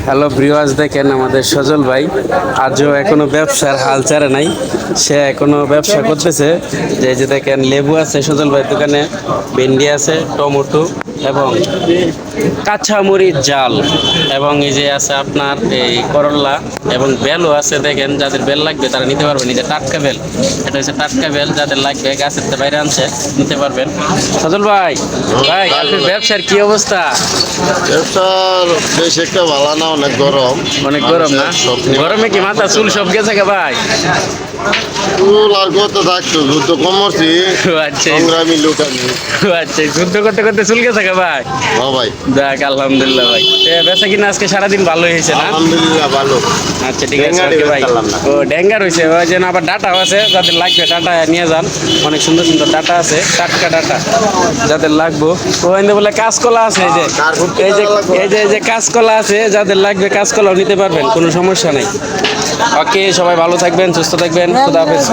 Hello viewers, দেখেন আমাদের সজল ভাই আজও এখনো ব্যবসার হাল ছাড়ে নাই। সে এখনো ব্যবসা করতেছে। যে এই যে দেখেন লেবু আছে সজল ভাইয়ের দোকানে, ভেন্ডি আছে, টমেটো এবং কাঁচা মরিচ জাল, এবং এই যে আছে আপনার এই করল্লা এবং বেলও আছে। দেখেন যাদের বেল লাগবে তারা নিতে পারবেন। এই যে টাটকা বেল, এটা হচ্ছে টাটকা বেল, যাদের লাগবে গাছের থেকে বাইরে আনছে নিতে পারবেন। সজল ভাই, ভাই আপনার ব্যবসার কি অবস্থা? ব্যবসার বেশ একটা ভালো না, অনেক গরম। অনেক গরম না? গরমে কি মাথা চুল সব গেছে গে ভাই? চুল আর কত থাকতো, যুদ্ধ কমছি। আচ্ছা সংগ্রামী লোক আমি। আচ্ছা, যুদ্ধ করতে করতে চুল গেছে গে ভাই? হ্যাঁ ভাই, দেখ আলহামদুলিল্লাহ ভাই। বেচা কিনা আজকে সারাদিন ভালো হয়েছে না? আলহামদুলিল্লাহ ভালো। আচ্ছা ঠিক আছে, ডেঙ্গাটি ওকে ভাই। বেচতে পারলাম না। ও ড্যাঙ্গার হয়েছে, ওই জন্য আবার ডাটাও আছে, যাদের লাগবে ডাটা নিয়ে যান। অনেক সুন্দর সুন্দর ডাটা আছে, টাটকা ডাটা যাদের লাগবে। ওখানে বলে কাঁচকলা আছে, এই যে এই যে এই যে কাঁচকলা আছে, যাদের লাগবে কাঁচকলাও নিতে পারবেন, কোনো সমস্যা নেই। ওকে, সবাই ভালো থাকবেন, সুস্থ থাকবেন, খুদা হাফেজ।